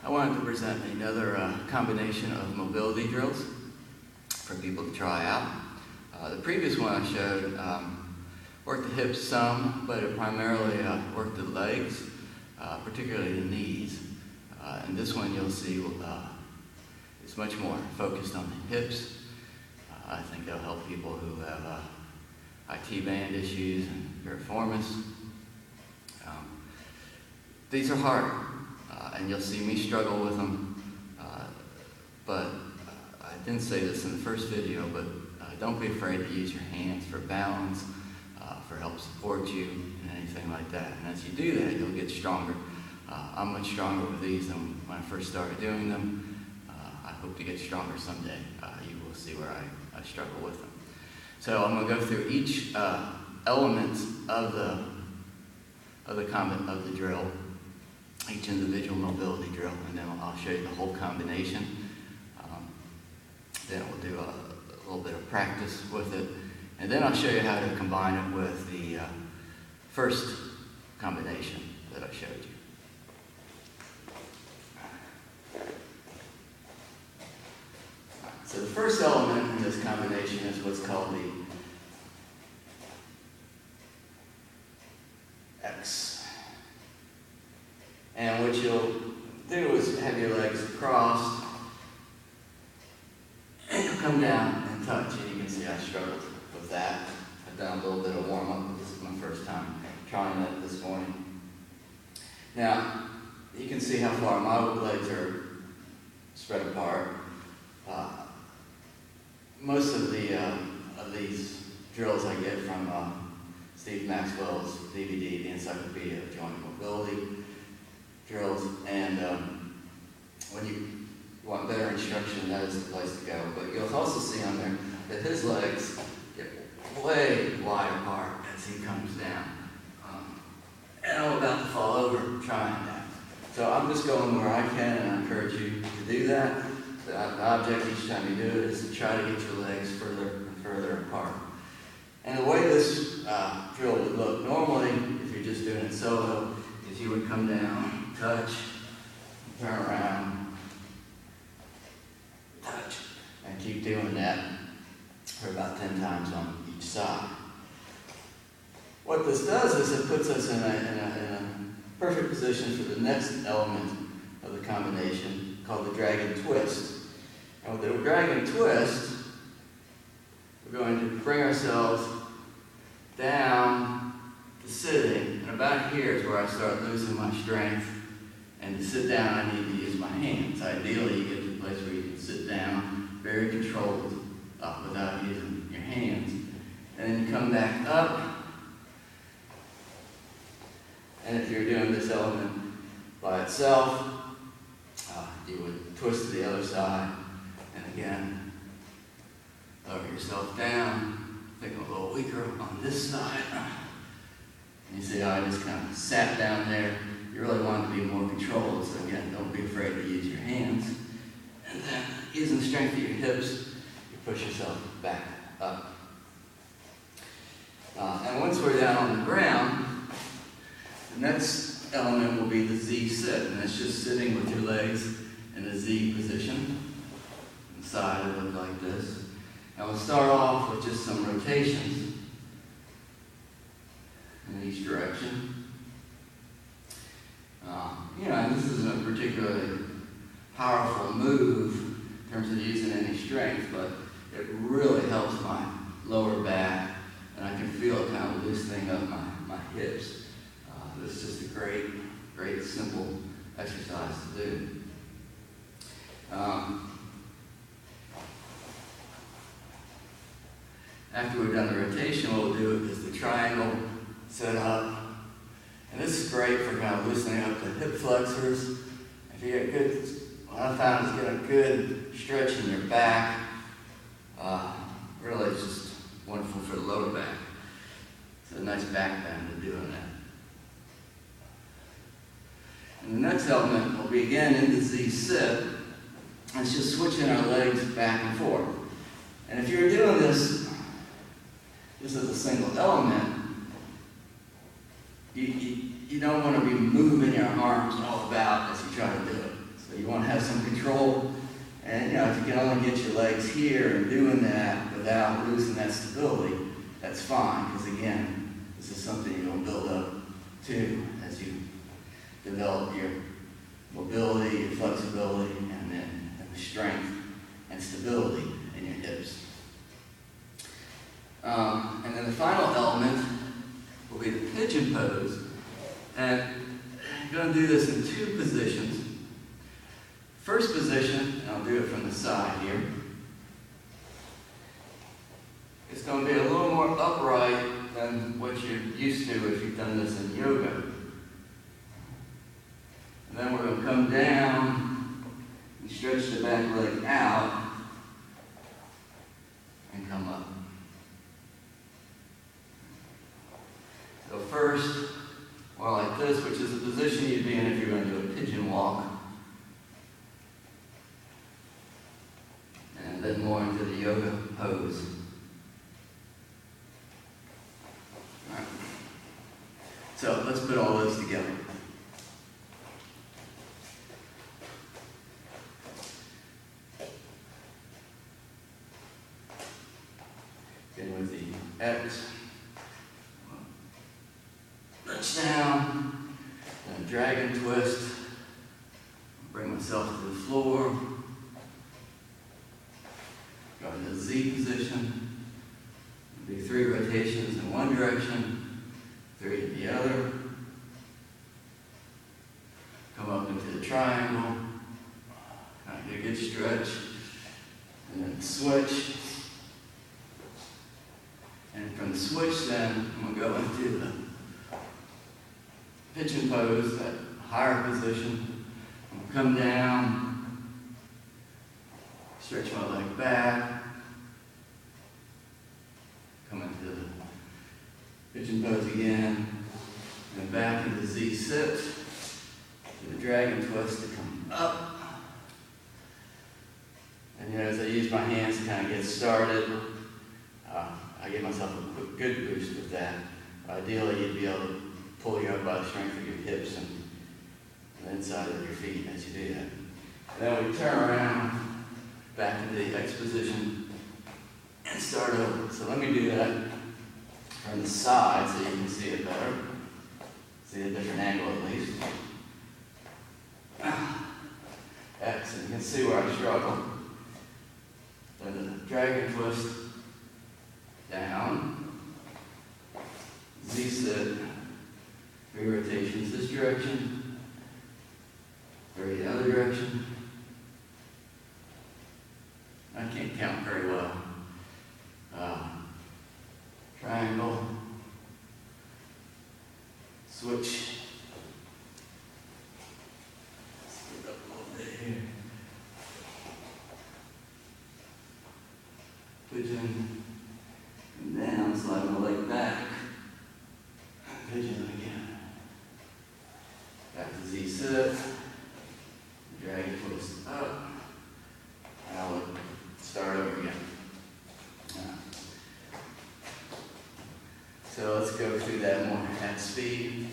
I wanted to present another combination of mobility drills for people to try out. The previous one I showed worked the hips some, but it primarily worked the legs, particularly the knees. And this one you'll see is much more focused on the hips. I think they'll help people who have IT band issues and piriformis. These are hard, and you'll see me struggle with them, but I didn't say this in the first video, but don't be afraid to use your hands for balance, for help support you, and anything like that. And as you do that, you'll get stronger. I'm much stronger with these than when I first started doing them. I hope to get stronger someday. You will see where I struggle with them. So I'm going to go through each element of the drill, each individual mobility drill, and then I'll show you the whole combination. Then we'll do a little bit of practice with it, and then I'll show you how to combine it with the first combination that I showed you. So the first element in this combination is what's called the X. And what you'll do is have your legs crossed, and you'll come down and touch. And you can see I struggled with that. I've done a little bit of warm-up, but this is my first time trying that this morning. Now, you can see how far my legs are spread apart. Most of these drills I get from Steve Maxwell's DVD, the Encyclopedia of Mobility Drills, and when you want better instruction, that is the place to go. But you'll also see on there that his legs get way wide apart as he comes down. And I'm about to fall over trying that. So I'm just going where I can, and I encourage you to do that. The object each time you do it is to try to get your legs further and further apart. And the way this drill would look normally, if you're just doing it solo, is you would come down, touch, turn around, touch, and keep doing that for about 10 times on each side. What this does is it puts us in a perfect position for the next element of the combination called the drag and twist. And with the drag and twist, we're going to bring ourselves down to sitting, and about here is where I start losing my strength. And to sit down, I need to use my hands. Ideally, you get to a place where you can sit down, very controlled, without using your hands. And then you come back up. And if you're doing this element by itself, you would twist to the other side. And again, lower yourself down. Think a little weaker on this side. And you see how I just kind of sat down there. You really want to be more controlled, so again, don't be afraid to use your hands. And then, using the strength of your hips, you push yourself back up. And once we're down on the ground, the next element will be the Z sit, and it's just sitting with your legs in a Z position. Inside it look like this. And we'll start off with just some rotations in each direction. And this isn't a particularly powerful move in terms of using any strength, but it really helps my lower back, and I can feel it kind of loosening up my hips. This is just a great simple exercise to do. After we've done the rotation, what we'll do is the triangle set up. And this is great for kind of loosening up the hip flexors. If you get good, what I found is get a good stretch in your back. Really, it's just wonderful for the lower back. It's a nice back bend to doing that. And the next element will be again in the Z sit. It's just switching our legs back and forth. And if you're doing this just as a single element, you don't want to be moving your arms all about as you try to do it. So you want to have some control. And you know, if you can only get your legs here and doing that without losing that stability, that's fine, because again, this is something you're going to build up to as you develop your mobility, your flexibility, and the strength and stability in your hips. And then the final element will be the pigeon pose. And I'm going to do this in two positions. First position, and I'll do it from the side here, it's going to be a little more upright than what you're used to if you've done this in yoga. And then we're going to come down and stretch the back leg out and come up. So first, more like this, which is the position you'd be in if you're going to do a pigeon walk. And then more into the yoga pose. All right. So let's put all those together. Begin with the X. Reach down, then dragon twist. Bring myself to the floor. Go into the Z position. Do 3 rotations in one direction, 3 in the other. Come up into the triangle. Kind of get a good stretch. And then switch. And from the switch then, I'm going to go into the pigeon pose, that higher position. I'm going to come down, stretch my leg back, come into the pigeon pose again, and back into Z sit, to the dragon twist to come up. And you know, as I use my hands to kind of get started, I give myself a good boost with that. Ideally, you'd be able to pull you up by the strength of your hips and the inside of your feet as you do that. And then we turn around, back into the X position, and start over. So let me do that from the side so you can see it better. See a different angle at least. X, and you can see where I struggle. Then the dragon twist, down, Z sit, 3 rotations this direction, 3 the other direction. I can't count very well. Triangle, switch. Let's get up a little bit here. Pigeon, and down, slide my leg back. Pigeon again. Back to Z sit. Dragon twist up. Now we'll start over again. So let's go through that more at speed.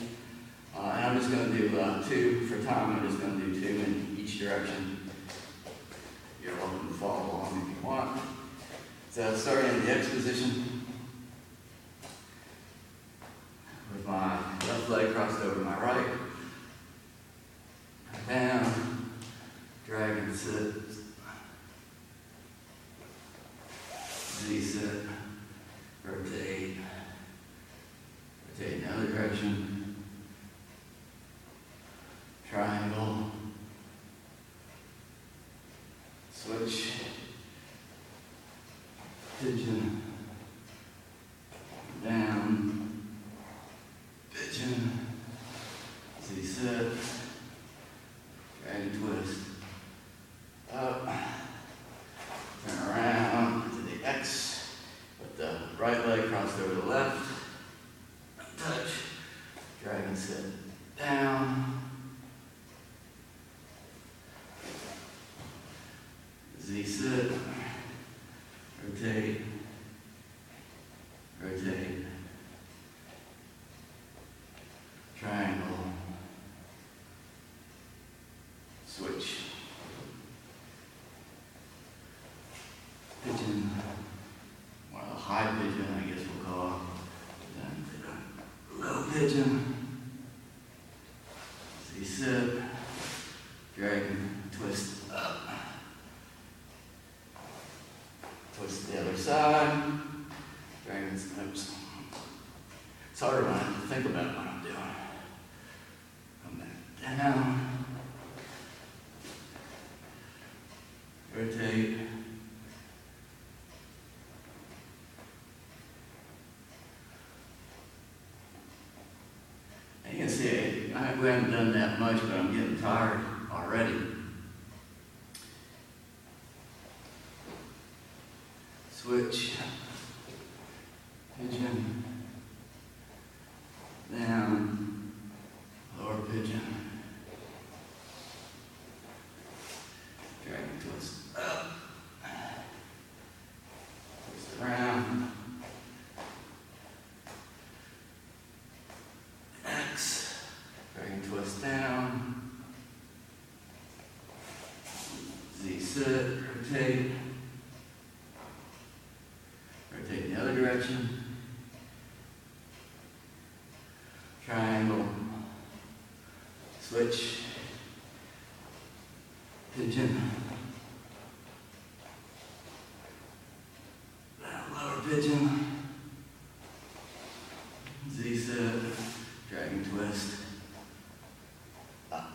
And I'm just going to do 2 for time. I'm just going to do 2 in each direction. You're welcome to follow along if you want. So starting in the X position, with my left leg crossed over my right, down, dragon sit, Z sit, rotate, rotate in the other direction, triangle, switch, pigeon, down, pigeon, Z sit, dragon twist, up, turn around to the X, with the right leg crossed over the left, touch, dragon sit, down, Z sit, rotate, rotate, triangle, switch. Z sit, drag and twist up. Twist to the other side, drag and oops. It's harder when I have to think about what I'm doing. Come back down. Rotate. And you can see, we haven't done that much, but I'm getting tired already. Switch. Pigeon. Down. Lower pigeon. Drag and twist up. Twist around. X. Drag and twist down. Z sit. Rotate. Rotate in the other direction. Triangle. Switch. Pigeon. Lower pigeon. Z sit. Drag and twist. Up.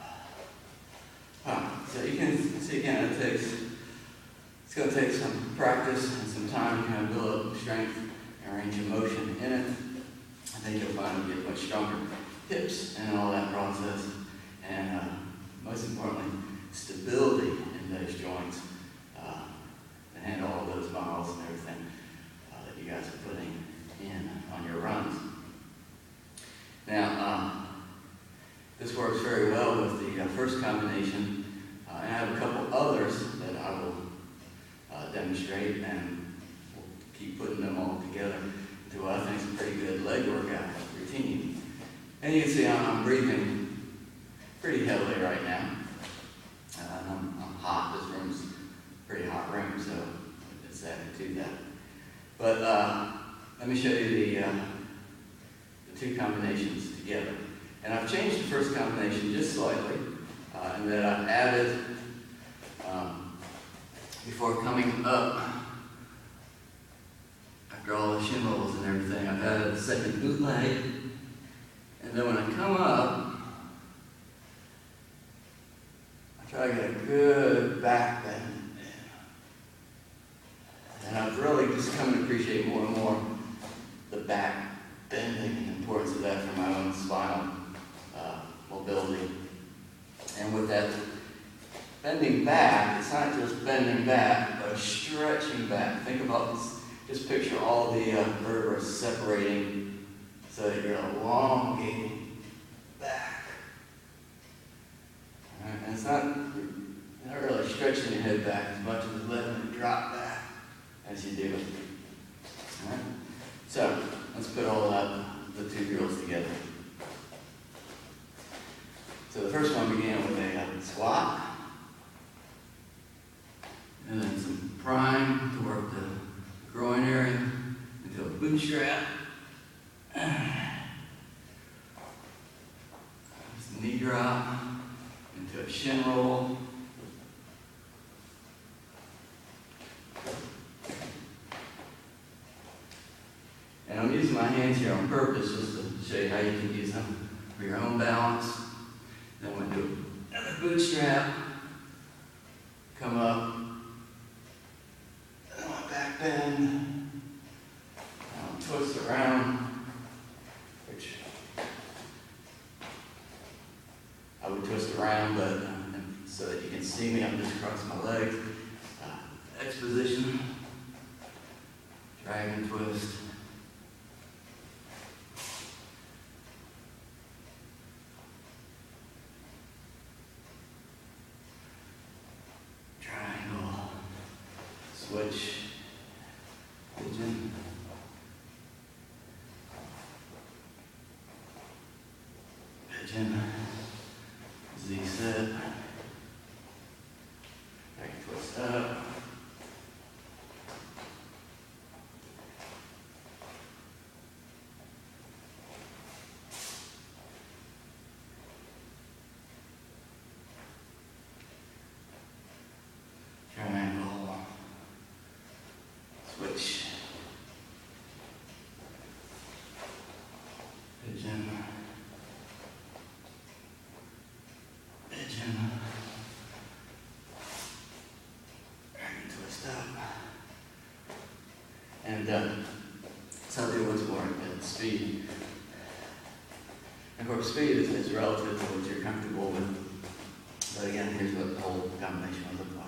So you can see again, it's going to take some practice and some time to kind of build up strength and range of motion in it. I think you'll find you get much stronger hips and all that process. And most importantly, stability in those joints to handle all those miles and everything that you guys are putting in on your runs. Now, this works very well with the first combination, and I have a couple others that I will demonstrate, and we'll keep putting them all together into what I think is a pretty good leg workout routine. And you can see I'm breathing pretty heavily right now. I'm hot. This room's a pretty hot room, so it's added to that. But let me show you the two combinations together. And I've changed the first combination just slightly, in that I've added, before coming up, after all the shin rolls and everything, I've added a second boot leg. And then when I come up, I try to get a good back bend. And I've really just come to appreciate more and more the back bending and the importance of that for my own spinal mobility. And with that bending back, it's not just bending back, but stretching back. Think about this, just picture all the vertebrae separating so that you're elongating back. All right? And it's you're not really stretching your head back as much as letting it drop back as you do it. All right? So let's put all the two drills together. So the first one began with a squat, and then some prime to work the groin area into a bootstrap. Just a knee drop into a shin roll. And I'm using my hands here on purpose just to show you how you can use them for your own balance. Then we'll do another bootstrap, come up, and my back bend, I'll twist around, which I would twist around, but so that you can see me, I'm just crossing my legs. X position, drag and twist. Switch, pigeon, pigeon, Z sit, back twist up, so they look more at speed. And of course, speed is relative to what you're comfortable with. But again, here's what the whole combination would look like.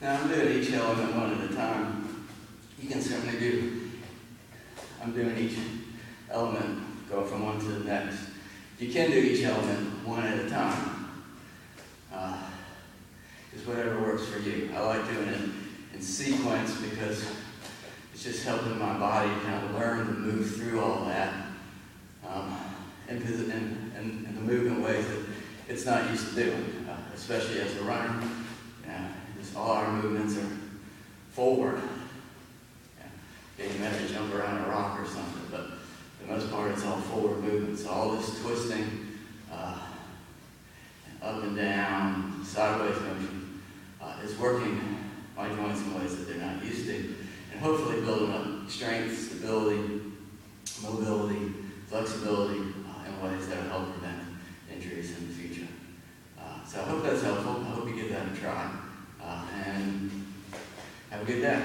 Now I'm doing each element one at a time. You can certainly I'm doing each element, go from one to the next. You can do each element one at a time. Just whatever works for you. I like doing it in sequence because it's just helping my body kind of learn to move through all that and to move in ways that it's not used to doing, especially as a runner. All our movements are forward. You might jump around a rock or something, but for the most part it's all forward movements. So all this twisting, up and down, sideways motion is working my joints in ways that they're not used to, and hopefully building up strength, stability, mobility, flexibility in ways that will help prevent injuries in the future. So I hope that's helpful. I hope you give that a try. And have a good day.